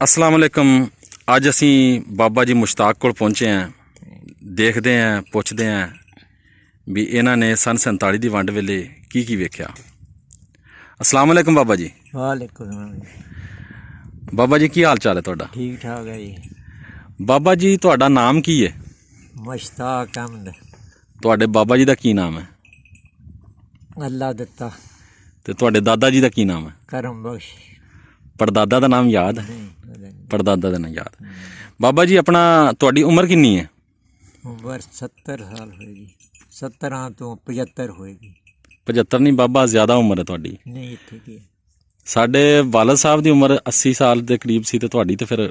अस्सलाम वालेकुम। अज असी बाबा जी मुश्ताक कोल पहुँचे हैं। देखते हैं पुछते हैं भी इन्हों ने सन 47 की वंड वेले की वेख्या। अस्सलाम वालेकुम बाबा जी। वालेकुम। बाबा जी की हाल चाल है तुहाडा? ठीक ठाक है जी। बाबा जी तुहाडा नाम की है? मुश्ताक अहमद। तुहाडे बाबा जी का की नाम है? अल्लाह दिता। तो तुहाडे दादा जी का की नाम है? करम बख्श। परदादा का नाम याद है? नहीं। परदादा का नाम याद। बाबा जी अपना तुहाडी उम्र कितनी है? उम्र 70 साल होएगी। 17 तो 75 होएगी। 75 नहीं बाबा, ज़्यादा उम्र है तुहाडी। नहीं इत्थे की साडे वालद साहब की उम्र 80 साल के करीब सी ते तुहाडी ते फिर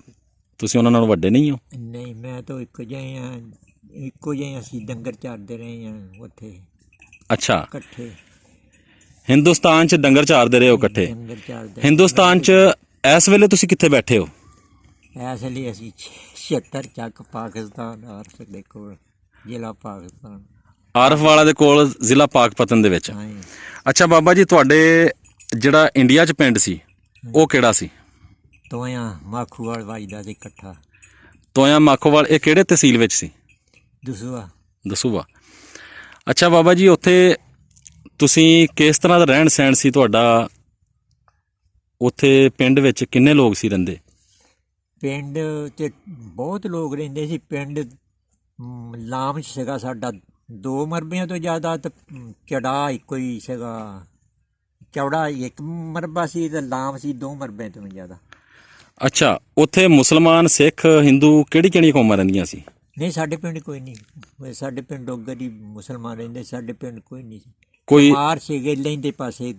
तुसीं उन्हां नालों वड्डे नहीं हो? नहीं, मैं तो इक्को जिहे असीं डंगर चारदे रहे हैं उत्थे अच्छा, इकट्ठे। हिंदुस्तान च डंगर चारदे रहे हो इकट्ठे? डंगर चारदे हिंदुस्तान च इस वेले तुसीं कित्थे बैठे हो? इस लिए असीं 76 ਚੱਕ पाकिस्तान आर्फ दे कोल, जिला पाकिस्तान। आरफ वाला दे कोल जिला पाकपतन दे विच। हाँ जी। अच्छा बाबा जी तुहाडे जिहड़ा इंडिया च पिंड सी ਉਹ ਕਿਹੜਾ ਸੀ? ਤੋਇਆ ਮਾਖੂਵਾਲ ਵੱਜਦਾ ਸੀ ਇਕੱਠਾ। ਤੋਇਆ ਮਾਖੋਵਾਲ ਇਹ ਕਿਹੜੇ ਤਹਿਸੀਲ ਵਿੱਚ ਸੀ? ਦਸੂਆ। ਦਸੂਆ। ਅੱਛਾ ਬਾਬਾ ਜੀ ਉੱਥੇ ਤੁਸੀਂ ਕਿਸ ਤਰ੍ਹਾਂ ਦਾ ਰਹਿਣ ਸਹਿਣ ਸੀ ਤੁਹਾਡਾ? ਉੱਥੇ ਪਿੰਡ ਵਿੱਚ ਕਿੰਨੇ ਲੋਕ ਸੀ ਰਹਿੰਦੇ? ਪਿੰਡ 'ਚ ਬਹੁਤ ਲੋਕ ਰਹਿੰਦੇ ਸੀ। ਪਿੰਡ ਲਾਮ ਸੀਗਾ ਸਾਡਾ 2 ਮਰਬਿਆਂ ਤੋਂ ਜ਼ਿਆਦਾ, ਤੇ ਚੜਾ ਇੱਕੋ ਹੀ ਸੀਗਾ। ਚੌੜਾ 1 ਮਰਬਾ ਸੀ ਤੇ ਲਾਮ ਸੀ 2 ਮਰਬਿਆਂ ਤੋਂ ਜ਼ਿਆਦਾ। ਅੱਛਾ ਉੱਥੇ ਮੁਸਲਮਾਨ ਸਿੱਖ ਹਿੰਦੂ ਕਿਹੜੀਆਂ ਕੌਮਾਂ ਰਹਿੰਦੀਆਂ ਸੀ? ਨਹੀਂ ਸਾਡੇ ਪਿੰਡ ਕੋਈ ਨਹੀਂ। ਸਾਡੇ ਪਿੰਡ ਡੋਗਰ ਹੀ ਮੁਸਲਮਾਨ ਰਹਿੰਦੇ। ਸਾਡੇ ਪਿੰਡ ਕੋਈ ਨਹੀਂ ਸੀ। ਕੋਈ ਮਾਰ ਸੀਗੇ ਲਹਿੰਦੇ ਪਾਸੇ,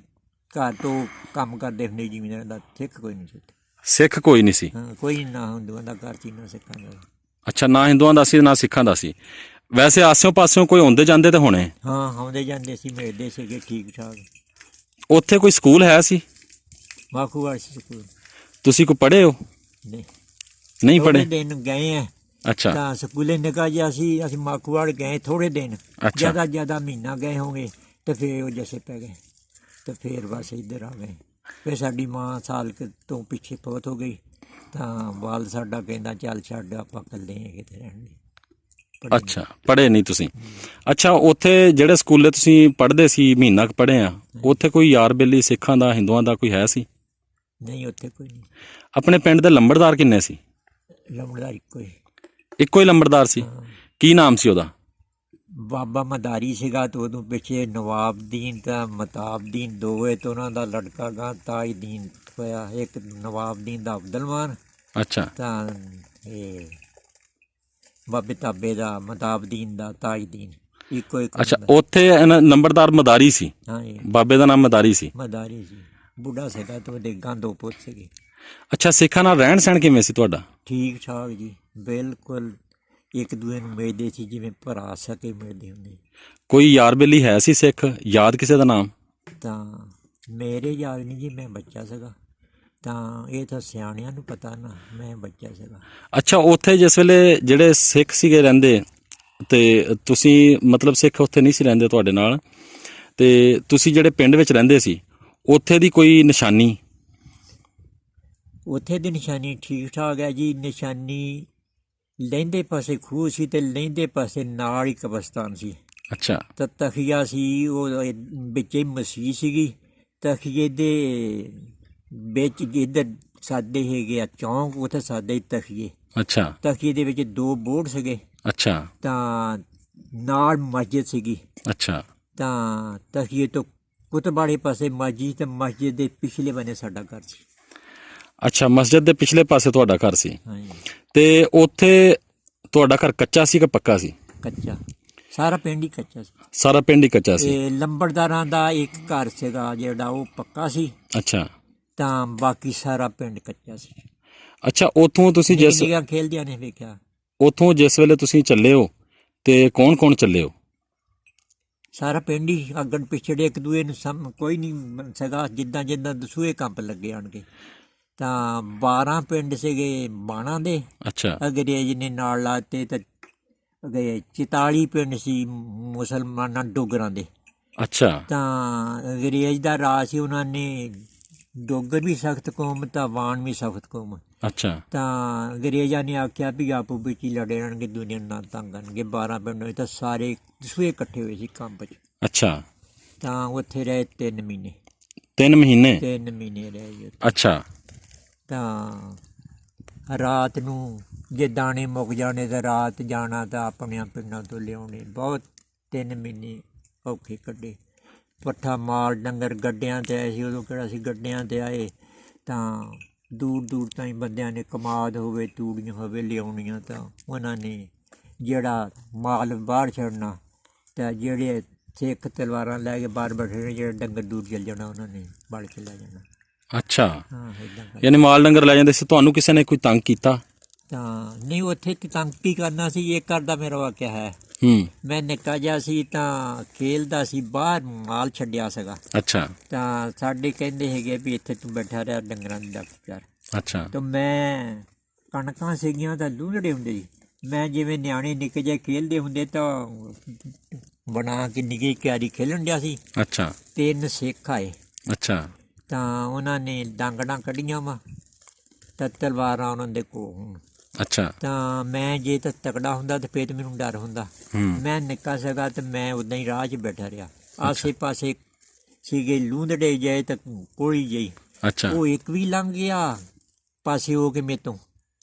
ਘਰ ਤੋਂ ਕੰਮ ਕਰਦੇ ਹੁੰਦੇ ਜ਼ਿਮੀਂਦਾਰਾਂ ਦਾ। ਸਿੱਖ ਕੋਈ ਨਹੀਂ ਸੀ ਉੱਥੇ। ਸਿੱਖ ਕੋਈ ਨਹੀਂ ਸੀ? ਹਾਂ, ਕੋਈ ਨਾ ਹਿੰਦੂਆਂ ਦਾ ਘਰ ਸੀ ਨਾ ਸਿੱਖਾਂ ਦਾ। ਅੱਛਾ, ਨਾ ਹਿੰਦੂਆਂ ਦਾ ਸੀ ਨਾ ਸਿੱਖਾਂ ਦਾ ਸੀ। ਵੈਸੇ ਆਸਿਓਂ ਪਾਸਿਓਂ ਕੋਈ ਆਉਂਦੇ ਜਾਂਦੇ ਤੇ ਹੋਣੇ? ਹਾਂ ਆਉਂਦੇ ਜਾਂਦੇ ਸੀ, ਮਿਲਦੇ ਸੀਗੇ ਠੀਕ ਠਾਕ। ਉੱਥੇ ਕੋਈ ਸਕੂਲ ਹੈ ਸੀ? ਮਾਖੂਵਾਲ ਸਕੂਲ। ਤੁਸੀਂ ਕੋਈ ਪੜ੍ਹੇ ਹੋ? ਨਹੀਂ ਨਹੀਂ ਥੋੜ੍ਹੇ ਪੜ੍ਹੇ? ਦਿਨ ਗਏ ਆ ਅੱਛਾ ਤਾਂ ਸਕੂਲੇ ਨਿਕਾ ਜਿਹਾ ਸੀ। ਅਸੀਂ ਮਾਖੂਵਾਲ ਗਏ ਥੋੜ੍ਹੇ ਦਿਨ, ਅੱਛਾ ਜ਼ਿਆਦਾ ਮਹੀਨਾ ਗਏ ਹੋਗੇ, ਤੇ ਫਿਰ ਉਹ ਜੱਸੇ ਪੈ ਗਏ, ਤੇ ਫਿਰ ਬਸ ਇੱਧਰ ਆ ਗਏ। ਫਿਰ ਸਾਡੀ ਮਾਂ ਸਾਲ ਤੋਂ ਪਿੱਛੇ ਫੌਤ ਹੋ ਗਈ, ਤਾਂ ਵਾਲ ਸਾਡਾ ਕਹਿੰਦਾ ਚੱਲ ਛੱਡ, ਆਪਾਂ ਇਕੱਲੇ ਹੈਗੇ ਤੇ ਰਹਿਣ ਦੇ। ਅੱਛਾ ਪੜ੍ਹੇ ਨਹੀਂ ਤੁਸੀਂ? ਅੱਛਾ ਉੱਥੇ ਜਿਹੜੇ ਸਕੂਲੇ ਤੁਸੀਂ ਪੜ੍ਹਦੇ ਸੀ, ਮਹੀਨਾ ਕੁ ਪੜ੍ਹੇ ਆ, ਉੱਥੇ ਕੋਈ ਯਾਰ ਬੇਲੀ ਸਿੱਖਾਂ ਦਾ ਹਿੰਦੂਆਂ ਦਾ ਕੋਈ ਹੈ ਸੀ? ਨਹੀਂ ਉੱਥੇ ਕੋਈ ਨਹੀਂ। ਆਪਣੇ ਪਿੰਡ ਦੇ ਲੰਬੜਦਾਰ ਕਿੰਨੇ ਸੀ? ਲੰਬੜਦਾਰ ਇੱਕੋ ਹੀ। ਇੱਕੋ ਹੀ ਲੰਬੜਦਾਰ ਸੀ? ਕੀ ਨਾਮ ਸੀ ਉਹਦਾ? ਬਾਬਾ ਮਦਾਰੀ ਸੀਗਾ, ਤੇ ਉਦੋਂ ਪਿੱਛੇ ਨਵਾਬਦੀਨ ਤਾਂ ਮਤਾਬਦੀਨ ਦੋਵੇਂ, ਤੇ ਉਹਨਾਂ ਦਾ ਲੜਕਾ ਗਾ ਤਾਜਦੀਨ ਹੋਇਆ। ਇੱਕ ਨਵਾਬਦੀਨ ਦਾ ਅਬਦੁਲਮਾਨ, ਅੱਛਾ ਤਾਂ ਇਹ ਬਾਬੇ ਤਾਬੇ ਦਾ ਮਤਾਬਦੀਨ ਦਾ ਤਾਜਦੀਨ, ਇੱਕੋ ਇੱਕ। ਅੱਛਾ ਉੱਥੇ ਨੰਬਰਦਾਰ ਮਦਾਰੀ ਸੀ? ਹਾਂ ਜੀ, ਬਾਬੇ ਦਾ ਨਾਮ ਮਦਾਰੀ ਸੀ? ਮਦਾਰੀ ਸੀ। ਬੁੱਢਾ ਸੀਗਾ ਤੇ ਉਹਦੇ ਗਾਂ 2 ਪੁੱਤ ਸੀਗੇ। ਅੱਛਾ ਸਿੱਖਾਂ ਨਾਲ ਰਹਿਣ ਸਹਿਣ ਕਿਵੇਂ ਸੀ ਤੁਹਾਡਾ? ਠੀਕ ਠਾਕ ਜੀ, ਬਿਲਕੁਲ ਇੱਕ ਦੂਏ ਨੂੰ ਮਿਲਦੇ ਸੀ ਜਿਵੇਂ ਭਰਾ ਸਕੇ ਮਿਲਦੇ ਹੁੰਦੇ। ਕੋਈ ਯਾਰ ਬੇਲੀ ਹੈ ਸੀ ਸਿੱਖ? ਯਾਦ ਕਿਸੇ ਦਾ ਨਾਮ? ਤਾਂ ਮੇਰੇ ਯਾਦ ਨਹੀਂ ਜੀ, ਮੈਂ ਬੱਚਾ ਸੀਗਾ। ਤਾਂ ਇਹ ਤਾਂ ਸਿਆਣਿਆਂ ਨੂੰ ਪਤਾ ਨਾ, ਮੈਂ ਬੱਚਾ ਸੀਗਾ। ਅੱਛਾ ਉੱਥੇ ਜਿਸ ਵੇਲੇ ਜਿਹੜੇ ਸਿੱਖ ਸੀਗੇ ਰਹਿੰਦੇ, ਤੇ ਤੁਸੀਂ ਮਤਲਬ ਸਿੱਖ ਉੱਥੇ ਨਹੀਂ ਸੀ ਰਹਿੰਦੇ ਤੁਹਾਡੇ ਨਾਲ, ਤੇ ਤੁਸੀਂ ਜਿਹੜੇ ਪਿੰਡ ਵਿੱਚ ਰਹਿੰਦੇ ਸੀ ਉੱਥੇ ਦੀ ਕੋਈ ਨਿਸ਼ਾਨੀ? ਉੱਥੇ ਦੀ ਨਿਸ਼ਾਨੀ ਠੀਕ ਠਾਕ ਹੈ ਜੀ। ਨਿਸ਼ਾਨੀ ਲਹਿੰਦੇ ਪਾਸੇ ਖੂਹ ਸੀ, ਤੇ ਲਹਿੰਦੇ ਪਾਸੇ ਨਾਲ ਹੀ ਕਬਰਸਤਾਨ ਸੀ। ਅੱਛਾ ਤਾਂ ਤਖੀਆ ਸੀ, ਉਹ ਵਿੱਚ ਹੀ ਮਸੀਹ ਸੀਗੀ। ਤਖੀਏ ਦੇ ਵਿੱਚ ਇੱਧਰ ਸਾਡੇ ਹੈਗੇ ਆ ਚੌਂਕ, ਉੱਥੇ ਸਾਡੇ ਹੀ ਤਖੀਏ। ਅੱਛਾ ਤਖੀਏ ਦੇ ਵਿੱਚ 2 ਬੋਰਡ ਸੀਗੇ, ਅੱਛਾ ਤਾਂ ਨਾਲ ਮਸਜਿਦ ਸੀਗੀ। ਅੱਛਾ ਤਾਂ ਤਖੀਏ ਤੋਂ ਕੁਤਬ ਵਾਲੇ ਪਾਸੇ ਮਸਜਿਦ, ਤੇ ਮਸਜਿਦ ਦੇ ਪਿਛਲੇ ਬੰਨੇ ਸਾਡਾ ਘਰ ਸੀ। ਅੱਛਾ ਮਸਜਿਦ ਦੇ ਪਿਛਲੇ ਪਾਸੇ ਤੁਹਾਡਾ ਘਰ ਸੀ? ਹਾਂਜੀ। ਤੇ ਉੱਥੇ ਤੁਹਾਡਾ ਘਰ ਕੱਚਾ ਸੀ ਕਿ ਪੱਕਾ ਸੀ? ਕੱਚਾ, ਸਾਰਾ ਪਿੰਡ ਹੀ ਕੱਚਾ ਸੀ। ਸਾਰਾ ਪਿੰਡ ਹੀ ਕੱਚਾ ਸੀ? ਤੇ ਲੰਬੜਦਾਰਾਂ ਦਾ ਇੱਕ ਘਰ ਸੀਗਾ ਜਿਹੜਾ ਉਹ ਪੱਕਾ ਸੀ, ਅੱਛਾ ਤਾਂ ਬਾਕੀ ਸਾਰਾ ਪਿੰਡ ਕੱਚਾ ਸੀ। ਅੱਛਾ ਉੱਥੋਂ ਤੁਸੀਂ ਜਿਸ ਨਿੱਕੀਆਂ ਖੇਲਦਿਆਂ ਨੇ ਵੇਖਿਆ। ਉੱਥੋਂ ਜਿਸ ਵੇਲੇ ਤੁਸੀਂ ਚੱਲੇ ਹੋ ਤੇ ਕੌਣ ਚੱਲੇ ਹੋ? ਸਾਰਾ ਪਿੰਡ ਹੀ ਅੱਗੜ ਪਿਛੜੇ, ਇੱਕ ਦੂਏ ਨੂੰ ਕੋਈ ਨਹੀਂ ਸੀਗਾ। ਜਿੱਦਾਂ ਦਸੂਏ ਕੰਪ ਲੱਗੇ ਆਣਗੇ। ਤਾਂ 12 ਪਿੰਡ ਸੀਗੇ ਬਾਣਾ ਦੇ। ਅੱਛਾ ਅੰਗਰੇਜ਼ ਨੇ ਨਾਲ ਲਾਤੇ, ਤਾਂ 44 ਪਿੰਡ ਸੀ ਮੁਸਲਮਾਨਾਂ ਡੋਗਰਾਂ ਦੇ। ਅੱਛਾ ਤਾਂ ਅੰਗਰੇਜ਼ ਦਾ ਰਾਜ ਸੀ, ਉਹਨਾਂ ਨੇ ਡੋਗਰ ਵੀ ਸਖਤ ਕੌਮ, ਤਾਂ ਵਾਣ ਵੀ ਸਖਤ ਕੌਮ। ਅੱਛਾ ਤਾਂ ਅੰਗਰੇਜ਼ਾਂ ਨੇ ਆਖਿਆ ਵੀ ਆਪੋ ਵਿੱਚ ਹੀ ਲੜੇ ਰਹਿਣਗੇ, ਦੁਨੀਆ ਨੂੰ ਨਾ ਤੰਗ ਕਰਨਗੇ। 12 ਪਿੰਡ ਹੋਏ ਤਾਂ ਸਾਰੇ ਦਸੂਏ ਇਕੱਠੇ ਹੋਏ ਸੀ ਕੰਪ 'ਚ। ਅੱਛਾ ਤਾਂ ਉੱਥੇ ਰਹੇ 3 ਮਹੀਨੇ। 3 ਮਹੀਨੇ 3 ਮਹੀਨੇ ਰਹੇ ਜੀ ਉੱਥੇ। ਅੱਛਾ ਤਾਂ ਰਾਤ ਨੂੰ ਜੇ ਦਾਣੇ ਮੁੱਕ ਜਾਣੇ ਤਾਂ ਰਾਤ ਜਾਣਾ ਤਾਂ ਆਪਣੀਆਂ ਪਿੰਡਾਂ ਤੋਂ ਲਿਆਉਣੇ। ਬਹੁਤ 3 ਮਹੀਨੇ ਔਖੇ ਕੱਢੇ। ਪੱਠਾ ਮਾਲ ਡੰਗਰ ਗੱਡਿਆਂ 'ਤੇ ਆਏ ਸੀ, ਉਦੋਂ ਕਿਹੜਾ ਸੀ ਗੱਡਿਆਂ 'ਤੇ ਆਏ। ਤਾਂ ਦੂਰ ਦੂਰ ਤਾਈਂ ਬੰਦਿਆਂ ਨੇ ਕਮਾਦ ਹੋਵੇ, ਤੂੜੀਆਂ ਹੋਵੇ ਲਿਆਉਣੀਆਂ, ਤਾਂ ਉਹਨਾਂ ਨੇ ਜਿਹੜਾ ਮਾਲ ਬਾਹਰ ਛੱਡਣਾ, ਤਾਂ ਜਿਹੜੇ ਸਿੱਖ ਤਲਵਾਰਾਂ ਲੈ ਕੇ ਬਾਹਰ ਬੈਠੇ ਨੇ, ਜਿਹੜੇ ਡੰਗਰ ਦੂਰ ਚੱਲ ਜਾਣਾ ਉਹਨਾਂ ਨੇ ਬਲ ਕੇ ਲੈ ਜਾਣਾ। ਅੱਛਾ ਹਾਂ ਇੱਦਾਂ ਕਰ। ਯਾਨੀ ਮਾਲ ਡੰਗਰ ਲੈ ਜਾਂਦੇ ਸੀ। ਤੁਹਾਨੂੰ ਕਿਸੇ ਨੇ ਕੋਈ ਤੰਗ ਕੀਤਾ? ਤਾਂ ਨਹੀਂ, ਉੱਥੇ ਤੰਗ ਕੀ ਕਰਨਾ ਸੀ। ਇੱਕ ਘਰ ਦਾ ਮੇਰਾ ਵਾਕਿਆ ਹੈ। ਮੈਂ ਨਿੱਕਾ ਜਿਹਾ ਸੀ ਤਾਂ ਖੇਲਦਾ ਸੀ, ਬਾਹਰ ਮਾਲ ਛੱਡਿਆ ਸੀਗਾ। ਅੱਛਾ ਤਾਂ ਸਾਡੇ ਕਹਿੰਦੇ ਹੈਗੇ ਵੀ ਇੱਥੇ ਤੂੰ ਬੈਠਾ ਰਿਹਾ, ਡੰਗਰਾਂ ਦੀ ਰੱਖ ਕਰ। ਅੱਛਾ ਤਾਂ ਮੈਂ ਕਣਕਾਂ ਸੀਗੀਆਂ ਤਾਂ ਲੂੰਝੜੇ ਹੁੰਦੇ ਸੀ। ਮੈਂ ਜਿਵੇਂ ਨਿਆਣੇ ਨਿੱਕੇ ਜਿਹੇ ਖੇਲਦੇ ਹੁੰਦੇ ਤਾਂ ਬਣਾ ਕੇ ਨਿੱਕੀ ਕਿਆਰੀ ਖੇਲਣ ਡਿਆ ਸੀ। ਅੱਛਾ 3 ਸਿੱਖ ਆਏ। ਅੱਛਾ ਤਾਂ ਉਹਨਾਂ ਨੇ ਡਾਂਗੜਾਂ ਕੱਢੀਆਂ ਵਾ, ਤਾਂ ਤਲਵਾਰਾਂ ਉਹਨਾਂ ਦੇ ਕੋਲ ਹੋਣ। ਅੱਛਾ ਤਾਂ ਮੈਂ ਜੇ ਤਾਂ ਤਕੜਾ ਹੁੰਦਾ ਤਾਂ ਫਿਰ ਮੈਨੂੰ ਡਰ ਹੁੰਦਾ। ਮੈਂ ਨਿੱਕਾ ਸੀਗਾ ਤਾਂ ਮੈਂ ਉੱਦਾਂ ਹੀ ਰਾਹ 'ਚ ਬੈਠਾ ਰਿਹਾ। ਆਸੇ ਪਾਸੇ ਸੀਗੇ ਲੂੰਦੜੇ ਜਿਹੇ ਤਾਂ ਕੋਲੀ ਜਿਹੀ। ਅੱਛਾ ਉਹ ਇੱਕ ਵੀ ਲੰਘ ਗਿਆ ਪਾਸੇ ਹੋ ਕੇ ਮੇਰੇ ਤੋਂ,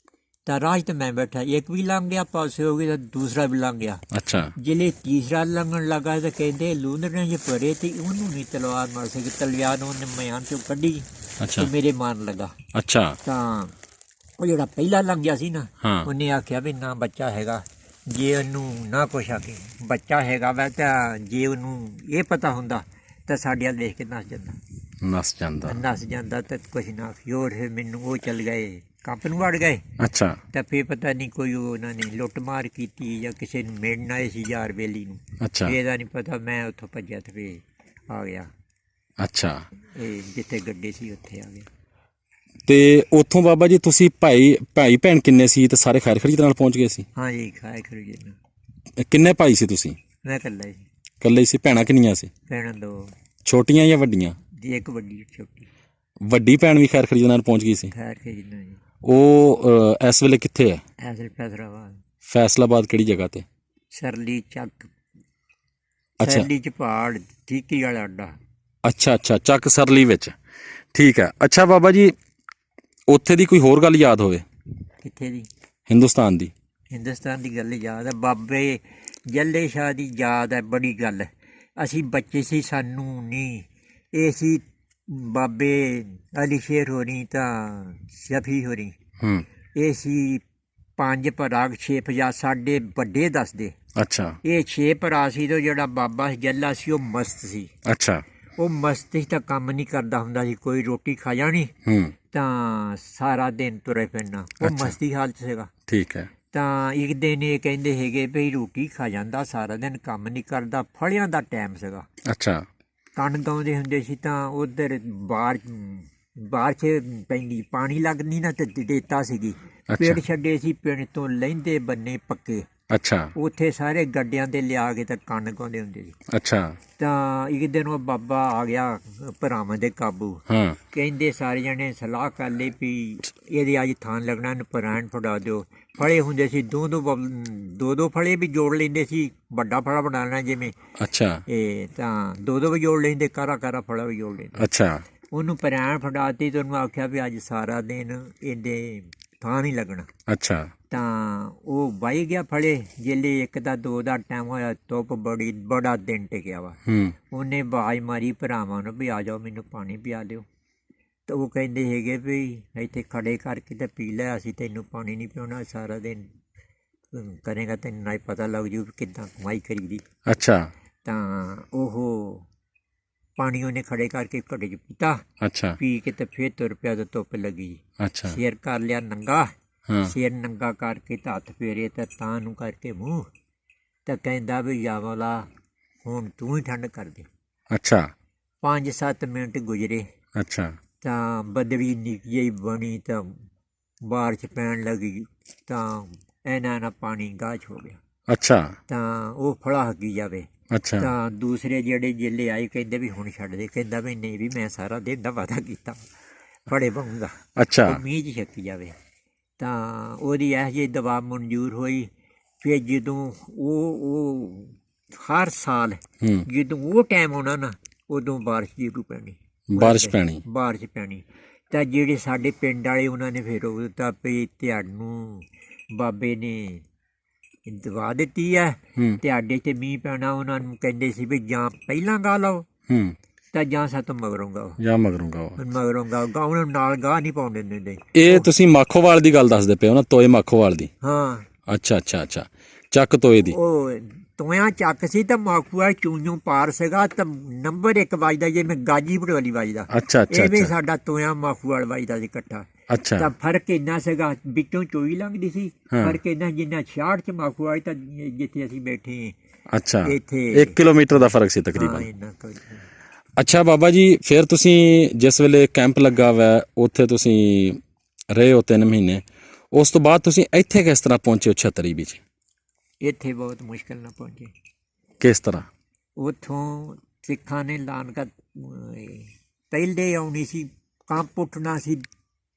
ਤਾਂ ਰਾਹ 'ਚ ਤਾਂ ਮੈਂ ਬੈਠਾ। ਇੱਕ ਵੀ ਲੰਘ ਗਿਆ ਪਾਸੇ ਹੋ ਕੇ ਤਾਂ ਦੂਸਰਾ ਵੀ ਲੰਘ ਗਿਆ। ਅੱਛਾ ਜਿਹੜੇ ਤੀਸਰਾ ਲੰਘਣ ਲੱਗਾ ਤਾਂ ਕਹਿੰਦੇ ਲੂੰਦੜੇ 'ਚ ਪਰੇ ਤੇ ਉਹਨੂੰ ਨਹੀਂ ਤਲਵਾਰ ਮਾਰ ਸਕੀ। ਤਲਵਾਰ ਉਹਨੇ ਮਿਆਨ 'ਚੋਂ ਕੱਢੀ ਅੱਛਾ ਤੇ ਮੇਰੇ ਮਾਰਨ ਲੱਗਾ। ਅੱਛਾ ਤਾਂ ਉਹ ਜਿਹੜਾ ਪਹਿਲਾ ਲੰਘ ਗਿਆ ਸੀ ਨਾ, ਹਾਂ ਉਹਨੇ ਆਖਿਆ ਵੀ ਨਾ ਬੱਚਾ ਹੈਗਾ, ਜੇ ਉਹਨੂੰ ਨਾ ਕੁਛ ਆਖੇ ਬੱਚਾ ਹੈਗਾ ਵਾ, ਤਾਂ ਜੇ ਉਹਨੂੰ ਇਹ ਪਤਾ ਹੁੰਦਾ ਤਾਂ ਸਾਡੇ ਵੱਲ ਦੇਖ ਕੇ ਨੱਸ ਜਾਂਦਾ। ਨੱਸ ਜਾਂਦਾ ਤਾਂ ਕੁਛ ਨਾ ਆਖੀ। ਹੋਰ ਫਿਰ ਮੈਨੂੰ ਉਹ ਚੱਲ ਗਏ, ਕੰਪ ਨੂੰ ਵੜ ਗਏ। ਅੱਛਾ ਤਾਂ ਫਿਰ ਪਤਾ ਨਹੀਂ ਕੋਈ ਉਹਨਾਂ ਨੇ ਲੁੱਟ ਮਾਰ ਕੀਤੀ ਜਾਂ ਕਿਸੇ ਨੂੰ ਮਿਲਣ ਆਏ ਸੀ ਯਾਰ ਬੇਲੀ ਨੂੰ, ਅੱਛਾ ਇਹਦਾ ਨਹੀਂ ਪਤਾ। ਮੈਂ ਉੱਥੋਂ ਭੱਜਿਆ ਤੇ ਫਿਰ ਆ ਗਿਆ, ਅੱਛਾ ਇਹ ਜਿੱਥੇ ਗੱਡੇ ਸੀ ਉੱਥੇ ਆ ਗਿਆ। ਤੇ ਉੱਥੋਂ ਬਾਬਾ ਜੀ ਤੁਸੀਂ ਭਾਈ ਭੈਣ ਕਿੰਨੇ ਸੀ ਤੇ ਸਾਰੇ ਖੈਰ ਖਰੀਦ ਨਾਲ ਪਹੁੰਚ ਗਏ ਸੀ? ਹਾਂ ਜੀ, ਖਾਏ ਖਰੂ ਜੀ ਨਾ। ਕਿੰਨੇ ਭਾਈ ਸੀ ਤੁਸੀਂ? ਮੈਂ ਇਕੱਲਾ ਸੀ। ਇਕੱਲੇ ਹੀ ਸੀ? ਭੈਣਾਂ ਕਿੰਨੀਆਂ ਸੀ? ਭੈਣਾਂ 2, ਛੋਟੀਆਂ ਜਾਂ ਵੱਡੀਆਂ? ਜੀ ਇੱਕ ਵੱਡੀ ਇੱਕ ਛੋਟੀ। ਵੱਡੀ ਭੈਣ ਵੀ ਖੈਰ ਖਰੀਦ ਨਾਲ ਪਹੁੰਚ ਗਈ ਸੀ? ਖੈਰ ਕੇ ਜਿੰਨਾ ਜੀ। ਉਹ ਇਸ ਵੇਲੇ ਕਿੱਥੇ ਹੈ? ਐਸਲ ਫੈਸਲਾਬਾਦ। ਫੈਸਲਾਬਾਦ ਕਿਹੜੀ ਜਗ੍ਹਾ ਤੇ? ਸਰਲੀ ਚੱਕ। ਅੱਛਾ ਸਰਲੀ ਚ ਪਹਾੜ, ਠੀਕੀ ਵਾਲਾ ਅੱਡਾ। ਅੱਛਾ ਅੱਛਾ ਚੱਕ ਸਰਲੀ ਵਿੱਚ, ਠੀਕ ਹੈ। ਅੱਛਾ ਬਾਬਾ ਜੀ, ਉੱਥੇ ਦੀ ਕੋਈ ਹੋਰ ਗੱਲ ਯਾਦ ਹੋਵੇ? ਕਿੱਥੇ ਦੀ? ਹਿੰਦੁਸਤਾਨ ਦੀ। ਹਿੰਦੁਸਤਾਨ ਦੀ ਗੱਲ ਯਾਦ ਹੈ। ਬਾਬੇ ਜੱਲੇ ਸ਼ਾਹ ਦੀ ਯਾਦ ਹੈ ਬੜੀ ਗੱਲ। ਅਸੀਂ ਬੱਚੇ ਸੀ, ਸਾਨੂੰ ਨਹੀਂ ਇਹ ਸੀ। ਬਾਬੇ ਅਲੀ ਸ਼ੇਰ ਹੋਣੀ ਤਾਂ ਸ਼ਫੀ ਹੋਣੀ, ਇਹ ਸੀ 5 ਭਰਾ 6 ਭਜਾ। ਸਾਡੇ ਵੱਡੇ ਦੱਸਦੇ ਅੱਛਾ ਇਹ 6 ਭਰਾ ਸੀ। ਤੇ ਜਿਹੜਾ ਬਾਬਾ ਜੱਲਾ ਸੀ ਉਹ ਮਸਤ ਸੀ। ਅੱਛਾ ਉਹ ਮਸਤ ਸੀ ਤਾਂ ਕੰਮ ਨਹੀਂ ਕਰਦਾ ਹੁੰਦਾ ਸੀ। ਕੋਈ ਰੋਟੀ ਖਾ ਜਾਣੀ ਤਾਂ ਸਾਰਾ ਦਿਨ ਤੁਰੇ ਫਿਰਨਾ। ਉਹ ਮਸਤੀ ਹਾਲਤ ਸੀਗਾ। ਠੀਕ ਹੈ। ਤਾਂ ਇੱਕ ਦਿਨ ਇਹ ਕਹਿੰਦੇ ਹੈਗੇ ਵੀ ਰੋਟੀ ਖਾ ਜਾਂਦਾ, ਸਾਰਾ ਦਿਨ ਕੰਮ ਨਹੀਂ ਕਰਦਾ। ਫਲਿਆਂ ਦਾ ਟਾਈਮ ਸੀਗਾ। ਅੱਛਾ ਕਣ ਗਾਉਂਦੇ ਹੁੰਦੇ ਸੀ ਤਾਂ ਉਧਰ ਬਾਹਰ 'ਚ ਪੈਂਦੀ ਪਾਣੀ ਲੱਗਦੀ ਨਾ, ਤੇ ਰੇਤਾ ਸੀਗੀ। ਪਿੰਡ ਛੱਡੇ ਸੀ, ਪਿੰਡ ਤੋਂ ਲਹਿੰਦੇ ਬੰਨੇ ਪੱਕੇ। ਅੱਛਾ ਉੱਥੇ ਸਾਰੇ ਗੱਡਿਆਂ 'ਤੇ ਲਿਆ ਕੇ ਤਾਂ ਕਣ ਗਾਉਂਦੇ ਹੁੰਦੇ ਸੀ। ਅੱਛਾ ਤਾਂ ਇੱਕ ਦਿਨ ਉਹ ਬਾਬਾ ਆ ਗਿਆ ਭਰਾਵਾਂ ਦੇ ਕਾਬੂ। ਕਹਿੰਦੇ ਸਾਰੇ ਜਣੇ ਸਲਾਹ ਕਰ ਲਈ ਵੀ ਇਹਦੇ ਅੱਜ ਥਾਂ ਲੱਗਣਾ, ਇਹਨੂੰ ਪਰਾਇਣ ਫੜਾ ਦਿਓ। ਫਲੇ ਹੁੰਦੇ ਸੀ ਦੋ ਫਲੇ ਵੀ ਜੋੜ ਲੈਂਦੇ ਸੀ। ਵੱਡਾ ਫਲਾ ਬਣਾ ਲੈਣਾ ਜਿਵੇਂ। ਅੱਛਾ ਇਹ ਤਾਂ ਦੋ ਵੀ ਜੋੜ ਲੈਂਦੇ, ਕਾਰਾ ਫਲਾ ਵੀ ਜੋੜ ਲੈਂਦੇ। ਅੱਛਾ ਉਹਨੂੰ ਪਰਾਇਣ ਫੜਾਤੀ ਤੇ ਉਹਨੂੰ ਆਖਿਆ ਵੀ ਅੱਜ ਸਾਰਾ ਦਿਨ ਇਹਦੇ ਥਾਂ ਨਹੀਂ ਲੱਗਣਾ। ਅੱਛਾ ਤਾਂ ਉਹ ਵਾਹੀ ਗਿਆ ਫਲੇ। ਜੇਲੇ 1 ਦਾ 2 ਦਾ ਟਾਈਮ ਹੋਇਆ, ਧੁੱਪ ਬੜਾ ਦਿਨ ਟਿਕਿਆ ਵਾ। ਉਹਨੇ ਆਵਾਜ਼ ਮਾਰੀ ਭਰਾਵਾਂ ਨੂੰ ਵੀ ਆ ਜਾਓ, ਮੈਨੂੰ ਪਾਣੀ ਪਿਆ ਦਿਓ। ਤਾਂ ਉਹ ਕਹਿੰਦੇ ਹੈਗੇ ਵੀ ਇੱਥੇ ਖੜੇ ਕਰਕੇ ਤੇ ਪੀ ਲੈ, ਅਸੀਂ ਤੈਨੂੰ ਪਾਣੀ ਨਹੀਂ ਪਿਉਣਾ। ਸਾਰਾ ਦਿਨ ਕਰੇਗਾ ਤੈਨੂੰ ਨਾ ਪਤਾ ਲੱਗ ਜੂ ਕਿੱਦਾਂ ਕਮਾਈ ਕਰੀਦੀ। ਅੱਛਾ ਤਾਂ ਉਹ ਪਾਣੀ ਉਹਨੇ ਖੜੇ ਕਰਕੇ ਘੜੇ 'ਚ ਪੀਤਾ। ਅੱਛਾ ਪੀ ਕੇ ਤੇ ਫਿਰ ਤੁਰ ਪਿਆ ਤੇ ਧੁੱਪ ਲੱਗੀ। ਅੱਛਾ ਸਿਰ ਕਰ ਲਿਆ ਨੰਗਾ। ਸਿਰ ਨੰਗਾ ਕਰਕੇ ਤੇ ਹੱਥ ਫੇਰੇ ਤਾਂ ਨੂੰ ਕਰਕੇ ਮੂੰਹ, ਤਾਂ ਕਹਿੰਦਾ ਵੀ ਜਾਵਲਾ ਹੁਣ ਤੂੰ ਹੀ ਠੰਡ ਕਰ ਦੇ। ਅੱਛਾ 5-7 ਮਿੰਟ ਗੁਜ਼ਰੇ। ਅੱਛਾ ਤਾਂ ਬਦਲੀ ਨਿੱਕੀ ਜਿਹੀ ਬਣੀ ਤਾਂ ਬਾਰਿਸ਼ ਪੈਣ ਲੱਗੀ। ਤਾਂ ਇਹਨਾਂ ਨਾਲ ਪਾਣੀ ਗਾਚ ਹੋ ਗਿਆ। ਅੱਛਾ ਤਾਂ ਉਹ ਫੜਾ ਹੱਗੀ ਜਾਵੇ। ਅੱਛਾ ਤਾਂ ਦੂਸਰੇ ਜਿਹੜੇ ਜੇਲੇ ਆਏ ਕਹਿੰਦੇ ਵੀ ਹੁਣ ਛੱਡ ਦੇ। ਕਹਿੰਦਾ ਵੀ ਨਹੀਂ ਵੀ ਮੈਂ ਸਾਰਾ ਦਿਨ ਦਾ ਵਾਅਦਾ ਕੀਤਾ, ਫੜੇ ਪਾਉਂਗਾ ਅੱਛਾ ਉਹ ਮੀਂਹ 'ਚ ਛੱਕੀ ਜਾਵੇ। ਤਾਂ ਉਹਦੀ ਇਹੋ ਜਿਹੀ ਦਵਾ ਮਨਜ਼ੂਰ ਹੋਈ। ਫਿਰ ਜਦੋਂ ਉਹ ਹਰ ਸਾਲ ਹੂੰ ਜਦੋਂ ਉਹ ਟਾਈਮ ਆਉਣਾ ਨਾ ਉਦੋਂ ਬਾਰਿਸ਼ ਜ਼ਰੂਰ ਪੈਣੀ, ਬਾਰਿਸ਼ ਪੈਣੀ। ਬਾਰਿਸ਼ ਪੈਣੀ। ਤਾਂ ਜਿਹੜੇ ਸਾਡੇ ਪਿੰਡ ਵਾਲੇ ਉਹਨਾਂ ਨੇ ਫਿਰ ਉਹ ਤਾਂ ਵੀ ਤੁਹਾਨੂੰ ਬਾਬੇ ਨੇ ਦਵਾ ਦਿੱਤੀ ਹੈ, ਹੂੰ ਤੁਹਾਡੇ 'ਤੇ ਮੀਂਹ ਪੈਣਾ। ਉਹਨਾਂ ਨੂੰ ਕਹਿੰਦੇ ਸੀ ਵੀ ਜਾਂ ਪਹਿਲਾਂ ਗਾ ਲਓ ਹੂੰ ਤਾਂ ਜਾਂ ਸਾਤੋਂ ਮਗਰੋਂ ਗਾਓ, ਜਾਂ ਮਗਰੋਂ ਗਾਓ। ਮਗਰੋਂ ਗਾਓ। ਉਹਨਾਂ ਨੂੰ ਨਾਲ ਗਾਹ ਨਹੀਂ ਪਾਉਣ ਦਿੰਦੇ। ਇਹ ਤੁਸੀਂ ਮਾਖੋਵਾਲ ਦੀ ਗੱਲ ਦੱਸਦੇ ਪਏ ਹੋ ਨਾ, ਤੋਏ ਮਾਖੋਵਾਲ ਦੀ? ਹਾਂ ਅੱਛਾ ਅੱਛਾ ਅੱਛਾ, ਚੱਕ ਤੋਏ ਦੀ। ਉਹ ਤੋਇਆ ਚੱਕ ਸੀ ਤਾਂ ਮਾਖੂਆ ਚੂੰਝੋਂ ਪਾਰ ਸੀਗਾ ਤਾਂ ਨੰਬਰ 1 ਵੱਜਦਾ ਜਿਵੇਂ ਗਾਜੀਪੁਰ ਵਾਲੀ ਵੱਜਦਾ। ਅੱਛਾ ਅੱਛਾ ਇਹ ਵੀ ਅੱਛਾ ਸਾਡਾ ਤੋਇਆ ਮਾਖੂਵਾਲ ਵੱਜਦਾ ਸੀ ਇਕੱਠਾ। ਅੱਛਾ ਤਾਂ ਫਰਕ ਇੰਨਾ ਸੀਗਾ, ਵਿੱਚੋਂ ਚੋਈ ਲੰਘਦੀ ਸੀ। ਹਾਂ। ਫਰਕ ਇੰਨਾ ਜਿੰਨਾ 66 ਚ ਮਾਖੂਵਾਲ ਤਾਂ ਜਿੱਥੇ ਅਸੀਂ ਬੈਠੇ ਅੱਛਾ, ਇੱਥੇ 1 ਕਿਲੋਮੀਟਰ ਦਾ ਫਰਕ ਸੀ ਹਾਂ ਤਕਰੀਬਨ। ਇੰਨਾ ਕੋਈ ਅੱਛਾ ਬਾਬਾ ਜੀ, ਫਿਰ ਤੁਸੀਂ ਜਿਸ ਵੇਲੇ ਕੈਂਪ ਲੱਗਾ ਵਾ ਉੱਥੇ ਤੁਸੀਂ ਰਹੇ ਹੋ 3 ਮਹੀਨੇ, ਉਸ ਤੋਂ ਬਾਅਦ ਤੁਸੀਂ ਇੱਥੇ ਕਿਸ ਤਰ੍ਹਾਂ ਪਹੁੰਚੇ ਹੋ ਛਤਰੀ ਵਿੱਚ? ਇੱਥੇ ਬਹੁਤ ਮੁਸ਼ਕਿਲ ਨਾਲ ਪਹੁੰਚੇ। ਕਿਸ ਤਰ੍ਹਾਂ? ਉੱਥੋਂ ਸਿੱਖਾਂ ਨੇ ਐਲਾਨ ਕਰ ਪਹਿਲੇ ਆਉਣੀ ਸੀ, ਕੰਪ ਉੱਠਣਾ ਸੀ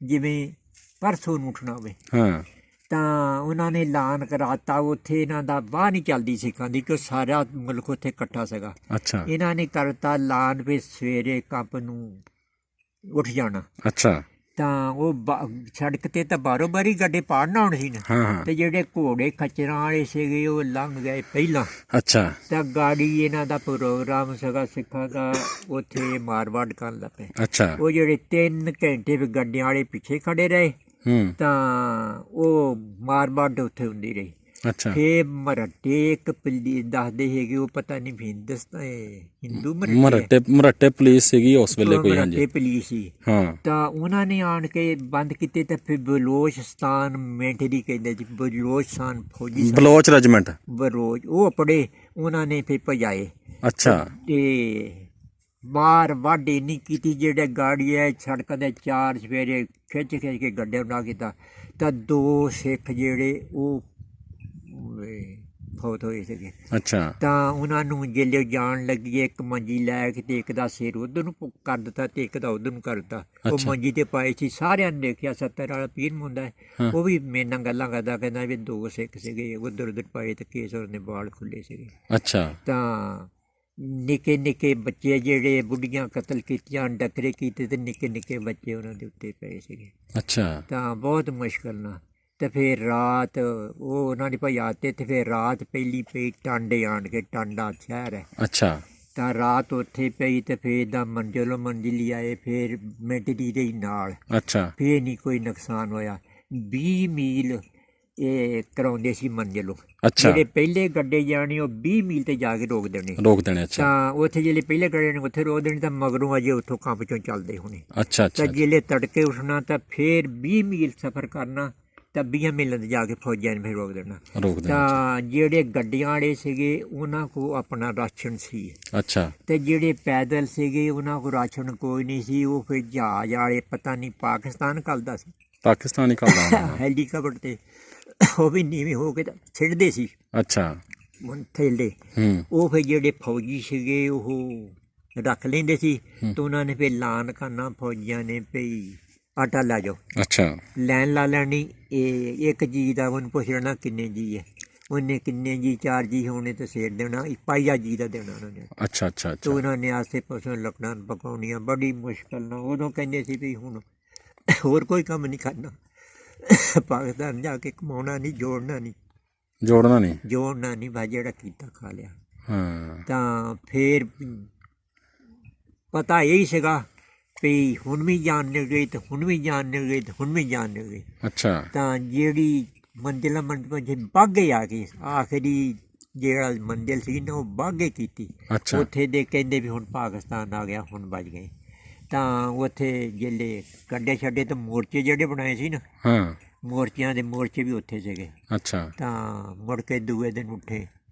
ਜਿਵੇਂ ਪਰਸੋਂ ਨੂੰ ਉੱਠਣਾ ਹੋਵੇ। ਹਾਂ ਤਾਂ ਉਹਨਾਂ ਨੇ ਐਲਾਨ ਕਰਾਤਾ। ਉੱਥੇ ਇਹਨਾਂ ਦਾ ਬਾਹ ਨਹੀਂ ਚੱਲਦੀ ਸਿੱਖਾਂ ਦੀ, ਕਿ ਸਾਰਾ ਮੁਲਕ ਉੱਥੇ ਇਕੱਠਾ ਸੀਗਾ। ਅੱਛਾ ਇਹਨਾਂ ਨੇ ਕਰਤਾ ਐਲਾਨ ਵੀ ਸਵੇਰੇ ਕੰਪ ਨੂੰ ਉੱਠ ਜਾਣਾ। ਅੱਛਾ ਤਾਂ ਉਹ ਸੜਕ 'ਤੇ ਤਾਂ ਬਾਰੋ ਬਾਰੀ ਗੱਡੇ ਪਾੜਨਾ ਹੁਣ ਸੀ ਨਾ। ਹਾਂ ਹਾਂ ਤੇ ਜਿਹੜੇ ਘੋੜੇ ਖੱਚਰਾਂ ਵਾਲੇ ਸੀਗੇ ਉਹ ਲੰਘ ਗਏ ਪਹਿਲਾਂ। ਅੱਛਾ ਤਾਂ ਗਾੜੀ ਇਹਨਾਂ ਦਾ ਪ੍ਰੋਗਰਾਮ ਸੀਗਾ ਸਿੱਖਾਂ ਦਾ, ਉੱਥੇ ਮਾਰਵਾੜ ਕਰਨ ਲੱਗ ਪਏ। ਅੱਛਾ ਉਹ ਜਿਹੜੇ 3 ਘੰਟੇ ਵੀ ਗੱਡਿਆਂ ਵਾਲੇ ਪਿੱਛੇ ਖੜੇ ਰਹੇ ਹੂੰ ਤਾਂ ਉਹ ਮਾਰਵਾੜ ਉੱਥੇ ਹੁੰਦੀ ਰਹੀ। ਅੱਛਾ ਫੇਰ ਮਰਾਠੇ ਇੱਕ ਪਲੀ ਦੱਸਦੇ ਹੈਗੇ, ਉਹ ਪਤਾ ਨਹੀਂ ਹਿੰਦੁਸਤਾਨ ਹਿੰਦੂ ਮਰਾਠੇ ਮਰਾਠੇ ਪੁਲਿਸ ਸੀਗੀ ਉਸ ਵੇਲੇ ਕੋਈ? ਹਾਂਜੀ ਮਰਾਠੇ ਪੁਲਿਸ ਸੀ। ਹਾਂ ਤਾਂ ਉਹਨਾਂ ਨੇ ਆਣ ਕੇ ਬੰਦ ਕੀਤੇ। ਤਾਂ ਫਿਰ ਬਲੋਚਿਸਤਾਨ ਮਿਲਟਰੀ ਕਹਿੰਦੇ ਜੀ, ਬਲੋਚਿਸਤਾਨ ਫੌਜੀ ਬਲੋਚ ਰੈਜੀਮੈਂਟ ਬਲੋਚ ਉਹ ਪੜੇ, ਉਹਨਾਂ ਨੇ ਫਿਰ ਭਜਾਏ। ਅੱਛਾ ਤੇ ਮਾਰ ਵੱਢ ਇੰਨੀ ਕੀਤੀ, ਜਿਹੜੇ ਗਾੜੀ ਹੈ ਸੜਕ ਦੇ 4 ਸਵੇਰੇ ਖਿੱਚ ਕੇ ਗੱਡੇ ਉਡਾ ਕੀਤਾ। ਤਾਂ 2 ਸਿੱਖ ਜਿਹੜੇ ਉਹ ਫੌਤ ਹੋਏ ਸੀਗੇ। ਅੱਛਾ ਤਾਂ ਉਹਨਾਂ ਨੂੰ ਜੇਲੇ ਜਾਣ ਲੱਗੀ, ਇੱਕ ਮੰਜੀ ਲੈ ਕੇ ਤੇ ਇੱਕ ਦਾ ਸਿਰ ਉਧਰ ਨੂੰ ਕਰ ਦਿੱਤਾ ਤੇ ਇੱਕ ਦਾ ਉਧਰ ਨੂੰ ਕਰ ਦਿੱਤਾ। ਉਹ ਅੱਛਾ। ਮੰਜੀ ਤੇ ਪਾਏ ਸੀ। ਸਾਰਿਆਂ ਨੇ ਦੇਖਿਆ। 70 ਵਾਲਾ ਪੀਰ ਮੁੰਡਾ ਹੈ, ਹਾਂ। ਉਹ ਵੀ ਮੇਰੇ ਨਾਲ ਗੱਲਾਂ ਕਰਦਾ, ਕਹਿੰਦਾ ਵੀ 2 ਸਿੱਖ ਸੀਗੇ ਉਧਰ ਉਧਰ ਪਾਏ ਤੇ ਕੇਸਰ ਦੇ ਵਾਲ ਖੁੱਲੇ ਸੀਗੇ। ਅੱਛਾ ਤਾਂ ਨਿੱਕੇ ਨਿੱਕੇ ਬੱਚੇ ਜਿਹੜੇ ਬੁੱਢੀਆਂ ਕਤਲ ਕੀਤੀਆਂ, ਡੱਕਰੇ ਕੀਤੇ ਤੇ ਨਿੱਕੇ ਨਿੱਕੇ ਬੱਚੇ ਉਹਨਾਂ ਦੇ ਉੱਤੇ ਪਏ ਸੀਗੇ। ਅੱਛਾ ਤਾਂ ਬਹੁਤ ਮੁਸ਼ਕਲ ਨਾਲ। ਤੇ ਫਿਰ ਰਾਤ ਉਹ ਉਹਨਾਂ ਦੀ ਭਜਾ ਤੇ ਫਿਰ ਰਾਤ ਪਹਿਲੀ ਪਈ ਟਾਂਡੇ ਆਣ ਕੇ, ਟਾਂਡਾ ਸ਼ਹਿਰ ਹੈ। ਅੱਛਾ ਤਾਂ ਰਾਤ ਉੱਥੇ ਪਈ ਤੇ ਫਿਰ ਦਾ ਮੰਜ਼ਿਲੋਂ ਮੰਜ਼ਿਲੀ ਆਏ। ਫਿਰ ਮਿਲਟਰੀ ਰਹੀ ਨਾਲ। ਅੱਛਾ ਫਿਰ ਨਹੀਂ ਕੋਈ ਨੁਕਸਾਨ ਹੋਇਆ। 20 ਮੀਲ ਇਹ ਕਰਾਉਂਦੇ ਸੀ ਮੰਜ਼ਿਲੋਂ। ਅੱਛਾ ਜਿਹੜੇ ਪਹਿਲੇ ਗੱਡੇ ਜਾਣੇ ਉਹ 20 ਮੀਲ ਤੇ ਜਾ ਕੇ ਰੋਕ ਦੇਣੇ। ਅੱਛਾ ਤਾਂ ਉੱਥੇ ਜਿਹੜੇ ਪਹਿਲੇ ਗੱਡੇ ਨੇ ਉੱਥੇ ਰੋਕ ਦੇਣੇ। ਤਾਂ ਮਗਰੋਂ ਅਜੇ ਉੱਥੋਂ ਕੰਪ ਚੋਂ ਚੱਲਦੇ ਹੋਣੇ। ਅੱਛਾ ਅੱਛਾ ਤਾਂ ਜਿਹੜੇ ਤੜਕੇ ਉੱਠਣਾ ਤਾਂ ਫਿਰ 20 ਮੀਲ ਸਫ਼ਰ ਕਰਨਾ। ਤਾਂ 20 ਮੀਲਾਂ 'ਤੇ ਜਾ ਕੇ ਫੌਜਾਂ ਨੇ ਫਿਰ ਰੋਕ ਦੇਣਾ। ਤਾਂ ਜਿਹੜੇ ਗੱਡੀਆਂ ਵਾਲੇ ਸੀਗੇ ਉਹਨਾਂ ਕੋਲ ਆਪਣਾ ਰਾਸ਼ਨ ਸੀ। ਅੱਛਾ ਤੇ ਜਿਹੜੇ ਪੈਦਲ ਸੀਗੇ ਉਹਨਾਂ ਕੋਲ ਰਾਸ਼ਨ ਕੋਈ ਨਹੀਂ ਸੀ। ਉਹ ਫਿਰ ਜਹਾਜ਼ ਵਾਲੇ ਪਤਾ ਨਹੀਂ ਪਾਕਿਸਤਾਨ ਘੱਲਦਾ ਸੀ, ਪਾਕਿਸਤਾਨੀ ਘੱਲਦਾ ਹੈਲੀਕਾਪਟਰ ਤੇ ਉਹ ਵੀ ਨੀਵੇਂ ਹੋ ਕੇ ਤਾਂ ਛਿੜਦੇ ਸੀ। ਅੱਛਾ ਥੈਲੇ ਹੂੰ ਉਹ ਫਿਰ ਜਿਹੜੇ ਫੌਜੀ ਸੀਗੇ ਉਹ ਰੱਖ ਲੈਂਦੇ ਸੀ। ਤਾਂ ਉਹਨਾਂ ਨੇ ਫਿਰ ਐਲਾਨ ਕਰਨਾ ਫੌਜੀਆਂ ਨੇ ਵੀ ਆਟਾ ਲੈ ਜਾਓ। ਅੱਛਾ ਲੈਣ ਲਾ ਲੈਣੀ। ਇਹ ਇੱਕ ਜੀ ਦਾ ਉਹਨੂੰ ਪੁੱਛ ਲੈਣਾ ਕਿੰਨੇ ਜੀ ਹੈ, ਉਹਨੇ ਕਿੰਨੇ ਜੀ 4 ਜੀ ਹੋਣੇ ਤਾਂ ਸਿਰ ਦੇਣਾ, ਪਾਈਆ ਜੀ ਦਾ ਦੇਣਾ ਉਹਨਾਂ ਨੇ। ਅੱਛਾ ਅੱਛਾ ਤਾਂ ਅੱਛਾ ਉਹਨਾਂ ਨੇ ਆਸੇ ਪਾਸੇ ਲੱਕੜਾਂ ਪਕਾਉਣੀਆਂ ਬੜੀ ਮੁਸ਼ਕਲ ਨਾਲ। ਉਦੋਂ ਕਹਿੰਦੇ ਸੀ ਵੀ ਹੁਣ ਹੋਰ ਕੋਈ ਕੰਮ ਨਹੀਂ ਕਰਨਾ, ਪਾਕਿਸਤਾਨ ਜਾ ਕੇ ਕਮਾਉਣਾ ਨਹੀਂ, ਜੋੜਨਾ ਨਹੀਂ ਭਾਈ, ਜਿਹੜਾ ਕੀਤਾ ਖਾ ਲਿਆ। ਹਾਂ ਤਾਂ ਫਿਰ ਪਤਾ ਇਹੀ ਸੀਗਾ ਵੀ ਹੁਣ ਵੀ ਜਾਨ ਨਿਕਲ ਗਈ ਤੇ ਹੁਣ ਵੀ ਜਾਨ ਨਿਕਲ ਗਈ ਤੇ ਹੁਣ ਵੀ ਜਾਨ ਨਿਕਲ ਗਈ। ਅੱਛਾ ਤਾਂ ਜਿਹੜੀ ਮੰਜ਼ਿਲਾਂ ਬਾਗੇ ਆ ਗਈ, ਆਖਰੀ ਜਿਹੜਾ ਮੰਜ਼ਿਲ ਸੀ ਨਾ ਉਹ ਬਾਗੇ ਕੀਤੀ। ਅੱਛਾ ਉੱਥੇ ਦੇ ਕਹਿੰਦੇ ਵੀ ਹੁਣ ਪਾਕਿਸਤਾਨ ਆ ਗਿਆ, ਹੁਣ ਬਚ ਗਏ। ਤਾਂ ਉੱਥੇ ਜਿਹੜੇ ਕੱਡੇ ਛੱਡੇ ਤੇ ਮੋਰਚੇ ਜਿਹੜੇ ਬਣਾਏ ਸੀ ਨਾ, ਹਾਂ ਮੋਰਚਿਆਂ ਦੇ ਮੋਰਚੇ ਵੀ ਉੱਥੇ ਸੀਗੇ। ਅੱਛਾ ਤਾਂ ਮੁੜ ਕੇ ਦੂਏ ਦਿਨ ਉੱਠੇ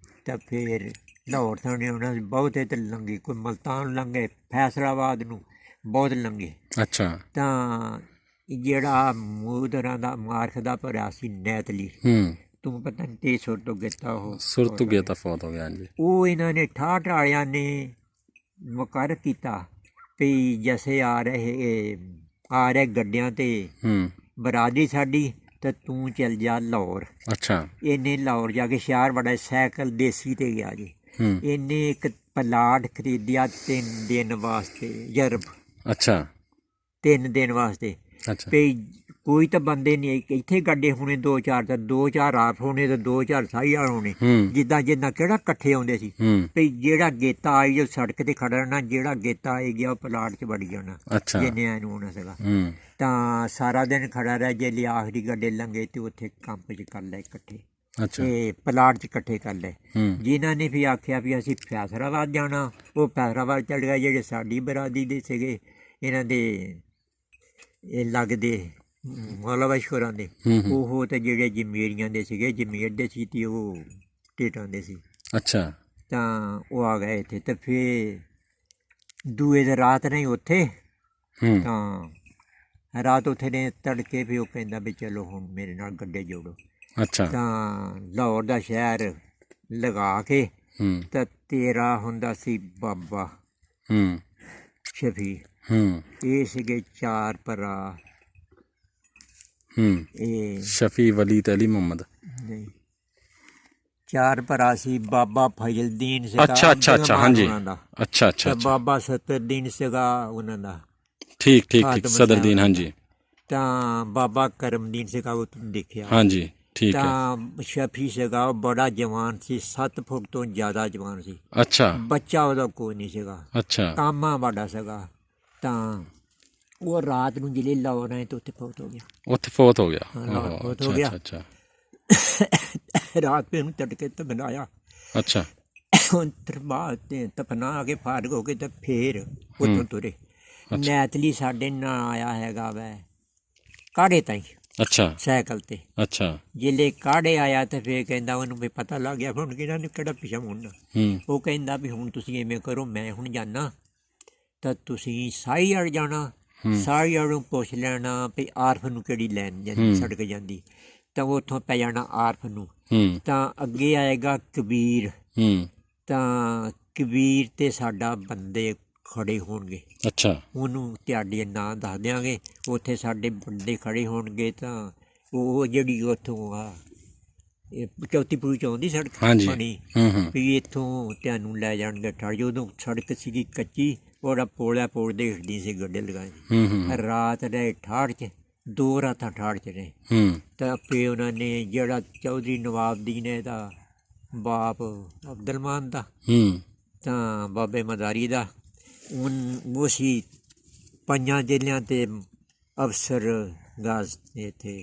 ਤਾਂ ਫਿਰ ਲਾਹੌਰ ਥਾਣੇ ਉਹਨਾਂ ਦੇ ਬਹੁਤੇ ਤੇ ਲੰਘੇ, ਕੋਈ ਮੁਲਤਾਨ ਲੰਘੇ, ਫੈਸਲਾਬਾਦ ਨੂੰ ਬਹੁਤ ਲੰਘੇ। ਅੱਛਾ ਤਾਂ ਜਿਹੜਾ ਮੂਦਰਾਂ ਦਾ ਮਾਰਖ ਦਾ ਭਰਿਆ ਸੀ ਨੈਤਲੀ, ਤੂੰ ਪਤਾ ਨਹੀਂ 300 ਤੋਂ ਕੀਤਾ ਉਹ ਸੁਰਤ ਗਿਆ ਤਾਂ ਫੌਤ ਹੋ ਗਿਆ। ਹਾਂਜੀ ਉਹ ਇਹਨਾਂ ਨੇ 68 ਵਾਲਿਆਂ ਨੇ ਮੁਕਰਰ ਕੀਤਾ ਵੀ ਜੈਸੇ ਆ ਰਹੇ ਆ ਰਿਹਾ ਗੱਡਿਆਂ ਤੇ ਹੂੰ ਬਰਾਦਰੀ ਸਾਡੀ ਤੇ ਤੂੰ ਚੱਲ ਜਾ ਲਾਹੌਰ। ਅੱਛਾ ਇਹਨੇ ਲਾਹੌਰ ਜਾ ਕੇ ਸ਼ਹਿਰ ਬੜਾ ਸਾਈਕਲ ਦੇਸੀ ਤੇ ਗਿਆ ਜੀ। ਹੂੰ ਇਹਨੇ ਇੱਕ ਪਲਾਟ ਖਰੀਦਿਆ 3 ਦਿਨ ਵਾਸਤੇ ਯੂਰਪ, ਅੱਛਾ 3 ਦਿਨ ਵਾਸਤੇ। ਅੱਛਾ ਵੀ ਕੋਈ ਤਾਂ ਬੰਦੇ ਨਹੀਂ ਇੱਥੇ ਗੱਡੇ ਹੋਣੇ 2-4 ਤਾਂ 2-4 ਆਪ ਹੋਣੇ ਤੇ 2-4 ਸਾਈ ਵਾਲ ਹੋਣੇ। ਹੂੰ ਜਿੱਦਾਂ ਜਿੱਦਾਂ ਕਿਹੜਾ ਇਕੱਠੇ ਆਉਂਦੇ ਸੀ ਹੂੰ ਵੀ ਜਿਹੜਾ ਗੇਤਾ ਆਈ ਜੋ ਸੜਕ ਤੇ ਖੜਾ ਰਹਿਣਾ, ਜਿਹੜਾ ਗੇਤਾ ਆਈ ਗਿਆ ਉਹ ਪਲਾਟ 'ਚ ਵੜ ਜਾਣਾ ਅੱਛਾ ਜਿੰਨੇ ਐ ਨੂੰ ਹੋਣਾ ਸੀਗਾ। ਹੂੰ ਤਾਂ ਸਾਰਾ ਦਿਨ ਖੜਾ ਰਿਹਾ, ਜੇ ਲਿਆ ਆਖਰੀ ਗੱਡੇ ਲੰਘੇ ਤੇ ਉੱਥੇ ਕੰਪ 'ਚ ਕਰ ਲਏ ਇਕੱਠੇ, ਅੱਛਾ ਇਹ ਪਲਾਟ 'ਚ ਇਕੱਠੇ ਕਰ ਲਏ। ਹੂੰ ਜਿਨ੍ਹਾਂ ਨੇ ਵੀ ਆਖਿਆ ਵੀ ਅਸੀਂ ਫੈਸਲਾਬਾਦ ਜਾਣਾ, ਉਹ ਫੈਸਲਾਬਾਦ ਚੜ ਗਏ। ਜਿਹੜੇ ਸਾਡੀ ਬਰਾਦਰੀ ਦੇ ਸੀਗੇ, ਇਹਨਾਂ ਦੇ ਇਹ ਲੱਗਦੇ ਮੌਲਾਵਾਸ਼ਵਰਾਂ ਦੇ, ਹੂੰ ਹੂੰ ਉਹ ਤੇ ਜਿਹੜੇ ਜਮੀਰੀਆਂ ਦੇ ਸੀਗੇ, ਜਮੀਰ ਦੇ ਸੀ ਤੇ ਉਹ ਟੇਟਾਂ ਦੇ ਸੀ। ਅੱਛਾ ਤਾਂ ਉਹ ਆ ਗਏ ਇੱਥੇ ਤੇ ਫਿਰ ਦੂਏ ਦਿਨ ਰਾਤ ਨਹੀਂ ਉੱਥੇ। ਹੂੰ ਤਾਂ ਰਾਤ ਉੱਥੇ ਨੇ, ਤੜਕੇ ਵੀ ਉਹ ਕਹਿੰਦਾ ਵੀ ਚਲੋ ਹੁਣ ਮੇਰੇ ਨਾਲ ਗੱਡੇ ਜੋੜੋ। ਅੱਛਾ ਤਾਂ ਲਾਹੌਰ ਦਾ ਸ਼ਹਿਰ ਲਗਾ ਕੇ ਹੂੰ ਤਾਂ ਤੇਰਾ ਹੁੰਦਾ ਸੀ ਬਾਬਾ ਹੂੰ ਸ਼ਫੀ। ਹੂੰ ਇਹ ਸੀਗੇ 4 ਭਰਾ। ਹੂੰ ਇਹ ਸ਼ਫੀ ਵਲੀ ਤੇ ਅਲੀ ਮੁਹੰਮਦ। ਨਹੀਂ, 4 ਭਰਾ ਸੀ। ਬਾਬਾ ਫਜ਼ਲਦੀਨ ਸੀਗਾ ਅੱਛਾ ਅੱਛਾ ਅੱਛਾ ਅਬਦੁਲ ਹਾਂਜੀ ਉਹਨਾਂ ਦਾ, ਅੱਛਾ ਅੱਛਾ ਤੇ ਅੱਛਾ ਬਾਬਾ ਸਤਰਦੀਨ ਸੀਗਾ ਉਹਨਾਂ ਦਾ, ਠੀਕ ਠੀਕ ਠੀਕ ਖਾਤਮ ਸਦਰਦੀਨ ਸਾਹਿਬ। ਹਾਂਜੀ ਤਾਂ ਬਾਬਾ ਕਰਮਦੀਨ ਸੀਗਾ, ਉਹ ਤੁਸੀਂ ਦੇਖਿਆ। ਹਾਂਜੀ ਠੀਕ ਹੈ ਤਾਂ ਸ਼ਫੀ ਸੀਗਾ, ਉਹ ਬੜਾ ਜਵਾਨ ਸੀ, 7 ਫੁੱਟ ਤੋਂ ਜ਼ਿਆਦਾ ਜਵਾਨ ਸੀ। ਅੱਛਾ ਬੱਚਾ ਉਹਦਾ ਕੋਈ ਨਹੀਂ ਸੀਗਾ, ਅੱਛਾ ਕਾਮਾ ਵੱਡਾ ਸੀਗਾ। ਤਾਂ ਉਹ ਰਾਤ ਨੂੰ ਜਿਹੜੇ ਲਾਹੌਰ ਆਏ ਤਾਂ ਉੱਥੇ ਫੌਤ ਹੋ ਗਿਆ। ਉੱਥੇ ਫੌਤ ਹੋ ਗਿਆ। ਹਾਂ, ਲਾਹੌਰ ਓਹੋ, ਫੌਤ ਹੋ ਅੱਛਾ ਗਿਆ। ਅੱਛਾ ਅੱਛਾ ਰਾਤ ਨੂੰ ਤੜਕੇ ਤੇ ਬਣਾਇਆ, ਅੱਛਾ ਹੁਣ ਬਾਅਦ ਤੇ ਤਪਨਾ ਕੇ ਫਾਰਗ ਹੋ ਕੇ ਤੇ ਫੇਰ ਉੱਥੋਂ ਤੁਰੇ। ਨੈਤਲੀ ਸਾਡੇ ਨਾਲ ਆਇਆ ਹੈਗਾ ਵੈ ਕਾੜੇ ਤਾਈਂ ਅੱਛਾ ਸਾਈਕਲ ਤੇ। ਅੱਛਾ ਜਿਲੇ ਕਾੜੇ ਆਇਆ ਤੇ ਫੇਰ ਕਹਿੰਦਾ ਉਹਨੂੰ ਵੀ ਪਤਾ ਲੱਗ ਗਿਆ ਹੁਣ ਕਿਹਨਾਂ ਨੇ ਕਿਹੜਾ ਪਿਛਾ ਮੁੜਨਾ। ਹੂੰ ਉਹ ਕਹਿੰਦਾ ਵੀ ਹੁਣ ਤੁਸੀਂ ਐਵੇਂ ਕਰੋ, ਮੈਂ ਹੁਣ ਜਾਣਾ ਤਾਂ ਤੁਸੀਂ ਸਾਈ ਵਾਲ ਜਾਣਾ, ਸਾਈ ਵਾਲੋਂ ਪੁੱਛ ਲੈਣਾ ਵੀ ਆਰਫ ਨੂੰ ਕਿਹੜੀ ਲੈਣ ਜਾਂਦੀ ਸੜਕ ਜਾਂਦੀ, ਤਾਂ ਉੱਥੋਂ ਪੈ ਜਾਣਾ ਆਰਫ ਨੂੰ। ਹੂੰ ਤਾਂ ਅੱਗੇ ਆਏਗਾ ਕਬੀਰ, ਹੂੰ ਤਾਂ ਕਬੀਰ ਤੇ ਸਾਡਾ ਬੰਦੇ ਖੜੇ ਹੋਣਗੇ, ਅੱਛਾ ਉਹਨੂੰ ਤੁਹਾਡੇ ਨਾਂ ਦੱਸ ਦਿਆਂਗੇ। ਉੱਥੇ ਸਾਡੇ ਬੰਦੇ ਖੜੇ ਹੋਣਗੇ ਤਾਂ ਉਹ ਜਿਹੜੀ ਉੱਥੋਂ ਆ ਇਹ ਚੌਥੀ ਪੁਲ 'ਚ ਆਉਂਦੀ ਸੜਕ ਹਾਂਜੀ ਬਣੀ, ਹੂੰ ਵੀ ਇੱਥੋਂ ਤੁਹਾਨੂੰ ਲੈ ਜਾਣਗੇ ਠੜ ਜੋ। ਉਦੋਂ ਸੜਕ ਸੀਗੀ ਕੱਚੀ, ਉਹਦਾ ਪੋਲਿਆ ਪੋਲ ਦੇ ਹੱਡੀ ਸੀ ਗੱਡੇ ਲਗਾਏ। ਹੂੰ ਰਾਤ ਰਹੇ ਠਾੜ 'ਚ, 2 ਰਾਤਾਂ ਠਾੜ 'ਚ ਰਹੇ। ਹੂੰ ਤਾਂ ਫਿਰ ਉਹਨਾਂ ਨੇ ਜਿਹੜਾ ਚੌਧਰੀ ਨਵਾਬਦੀਨ ਇਹਦਾ ਬਾਪ ਅਬਦੁਲਮਾਨ ਦਾ, ਹੂੰ ਤਾਂ ਬਾਬੇ ਮਦਾਰੀ ਦਾ, ਉਹ ਸੀ 5 ਜ਼ਿਲ੍ਹਿਆਂ ਤੇ ਅਫਸਰ ਗਾਜ਼ ਇੱਥੇ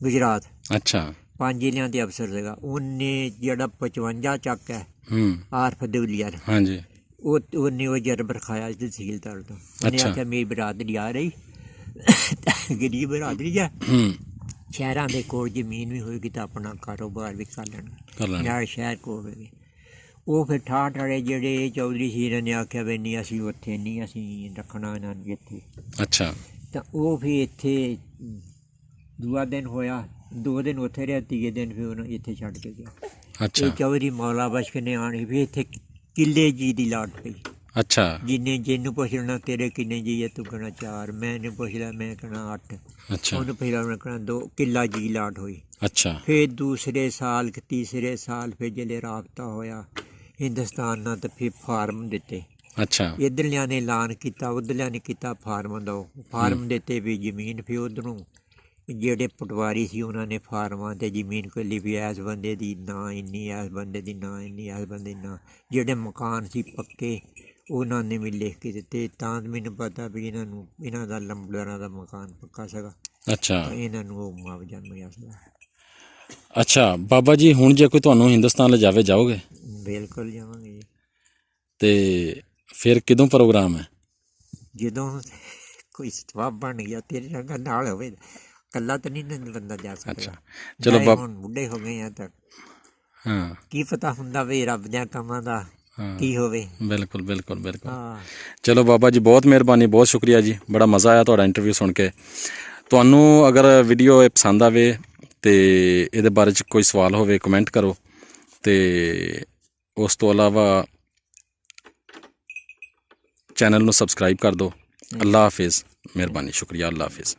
ਗੁਜਰਾਤ, ਅੱਛਾ 5 ਜ਼ਿਲ੍ਹਿਆਂ ਦੇ ਅਫਸਰ ਸੀਗਾ। ਉਹਨੇ ਜਿਹੜਾ 55 ਚੱਕ ਹੈ ਹੂੰ ਆਰਫ ਦਵਲੀਅਰ, ਹਾਂਜੀ ਉਹਨੇ ਉਹ ਜਰਬ ਰਖਾਇਆ ਤਹਿਸੀਲਦਾਰ ਤੋਂ। ਉਹਨੇ ਅੱਛਾ। ਆਖਿਆ ਮੇਰੀ ਬਰਾਦਰੀ ਆ ਰਹੀ, ਗਰੀਬ ਬਰਾਦਰੀ ਆ, ਹੂੰ ਸ਼ਹਿਰਾਂ ਦੇ ਕੋਲ ਜ਼ਮੀਨ ਵੀ ਹੋਏਗੀ ਤਾਂ ਆਪਣਾ ਕਾਰੋਬਾਰ ਵੀ ਕਰ ਲੈਣਾ, ਕਰ ਲੈਣਾ ਨਾਲ ਸ਼ਹਿਰ ਕੋਲ ਹੋਵੇਗੀ। ਉਹ ਫਿਰ ਠਾਠ ਵਾਲੇ ਜਿਹੜੇ ਚੌਧਰੀ ਸੀ, ਇਹਨਾਂ ਨੇ ਆਖਿਆ ਵੀ ਨਹੀਂ ਅਸੀਂ ਉੱਥੇ ਨਹੀਂ, ਅਸੀਂ ਰੱਖਣਾ ਇਹਨਾਂ ਨੂੰ ਇੱਥੇ। ਅੱਛਾ ਤਾਂ ਉਹ ਫਿਰ ਇੱਥੇ ਦੂਆ ਦਿਨ ਹੋਇਆ, 2 ਦਿਨ ਉੱਥੇ ਰਿਹਾ, ਤੀਏ ਦਿਨ ਫਿਰ ਉਹਨੂੰ ਇੱਥੇ ਛੱਡ ਕੇ ਗਿਆ। ਅੱਛਾ ਇਹ ਚੌਧਰੀ ਮੌਲਾ ਬਖਸ਼ ਨੇ ਆਣੀ ਵੀ ਇੱਥੇ ਕਿੱਲੇ ਜੀ ਦੀ ਲਾਟ ਪਈ। ਅੱਛਾ ਜਿੰਨੇ ਜਿਹਨੂੰ ਪੁੱਛ ਲੈਣਾ ਤੇਰੇ ਕਿੰਨੇ ਜੀ ਹੈ, ਤੂੰ ਕਹਿਣਾ 4, ਮੈਂਨੂੰ ਪੁੱਛ ਲਿਆ ਮੈਂ ਕਹਿਣਾ 8, ਅੱਛਾ ਉਹਨੂੰ ਪਹਿਲਾਂ ਉਹਨੇ ਕਹਿਣਾ 2 ਕਿੱਲਾ ਜੀ ਲਾਟ ਹੋਈ। ਅੱਛਾ ਫਿਰ ਦੂਸਰੇ ਸਾਲ ਕਿ ਤੀਸਰੇ ਸਾਲ ਫਿਰ ਜਿਹੜੇ ਰਾਬਤਾ ਹੋਇਆ ਹਿੰਦੁਸਤਾਨ ਨਾਲ, ਤਾਂ ਫਿਰ ਫਾਰਮ ਦਿੱਤੇ। ਅੱਛਾ ਇੱਧਰਲਿਆਂ ਨੇ ਐਲਾਨ ਕੀਤਾ, ਉੱਧਰਲਿਆਂ ਨੇ ਕੀਤਾ ਫਾਰਮ ਦਿਓ, ਫਾਰਮ ਦਿੱਤੇ ਵੀ ਜ਼ਮੀਨ। ਫਿਰ ਉੱਧਰੋਂ ਜਿਹੜੇ ਪਟਵਾਰੀ ਸੀ ਉਹਨਾਂ ਨੇ ਫਾਰਮਾਂ 'ਤੇ ਜ਼ਮੀਨ ਕੋਈ ਲਿਖੀ, ਇਸ ਬੰਦੇ ਦੀ ਨਾਂ ਇੰਨੀ, ਇਸ ਬੰਦੇ ਦੀ ਨਾਂ ਇੰਨੀ, ਇਸ ਬੰਦੇ ਦੀ ਨਾਂ। ਜਿਹੜੇ ਮਕਾਨ ਸੀ ਪੱਕੇ ਉਹਨਾਂ ਨੇ ਵੀ ਲਿਖ ਕੇ ਦਿੱਤੇ। ਤਾਂ ਮੈਨੂੰ ਪਤਾ ਵੀ ਇਹਨਾਂ ਦਾ ਲੰਬੜਦਾਰਾਂ ਦਾ ਮਕਾਨ ਪੱਕਾ ਸੀਗਾ, ਅੱਛਾ ਤਾਂ ਇਹਨਾਂ ਨੂੰ ਉਹ ਮੁਆਵਜ਼ਾ ਮਿਲਿਆ ਸੀਗਾ। ਅੱਛਾ ਬਾਬਾ ਜੀ, ਹੁਣ ਜੇ ਕੋਈ ਤੁਹਾਨੂੰ ਹਿੰਦੁਸਤਾਨ ਲਿਜਾਵੇ ਜਾਓਗੇ? ਬਿਲਕੁਲ ਜਾਵਾਂਗੇ ਜੀ। ਤੇ ਫਿਰ ਕਦੋਂ ਪ੍ਰੋਗਰਾਮ ਹੈ? ਜਦੋਂ ਕੋਈ ਸਵਾਬ ਬਣ ਗਿਆ, ਤੇਰੇ ਰੰਗਾ ਨਾਲ ਹੋਵੇ, ਇਕੱਲਾ ਤਾਂ ਨਹੀਂ ਨਾ ਬੰਦਾ ਜਾ ਸਕਦਾ। ਅੱਛਾ ਚਲੋ ਹੁਣ ਬੁੱਢੇ ਹੋ ਗਏ ਆ ਤਾਂ ਹਾਂ ਕੀ ਪਤਾ ਹੁੰਦਾ ਵੀ ਰੱਬ ਦਿਆਂ ਕੰਮਾਂ ਦਾ ਹਾਂ ਕੀ ਹੋਵੇ। ਬਿਲਕੁਲ ਬਿਲਕੁਲ ਬਿਲਕੁਲ। ਹਾਂ ਚਲੋ ਬਾਬਾ ਜੀ, ਬਹੁਤ ਮਿਹਰਬਾਨੀ, ਬਹੁਤ ਸ਼ੁਕਰੀਆ ਜੀ, ਬੜਾ ਮਜ਼ਾ ਆਇਆ ਤੁਹਾਡਾ ਇੰਟਰਵਿਊ ਸੁਣ ਕੇ। ਤੁਹਾਨੂੰ ਅਗਰ ਵੀਡੀਓ ਇਹ ਪਸੰਦ ਆਵੇ ਤੇ ਇਹਦੇ ਬਾਰੇ 'ਚ ਕੋਈ ਸਵਾਲ ਹੋਵੇ ਕਮੈਂਟ ਕਰੋ, ਤੇ ਉਸ ਤੋਂ ਇਲਾਵਾ ਚੈਨਲ ਨੂੰ ਸਬਸਕ੍ਰਾਈਬ ਕਰ ਦਿਓ। ਅੱਲਾ ਹਾਫਿਜ਼। ਮਿਹਰਬਾਨੀ, ਸ਼ੁਕਰੀਆ, ਅੱਲਾ ਹਾਫਿਜ਼।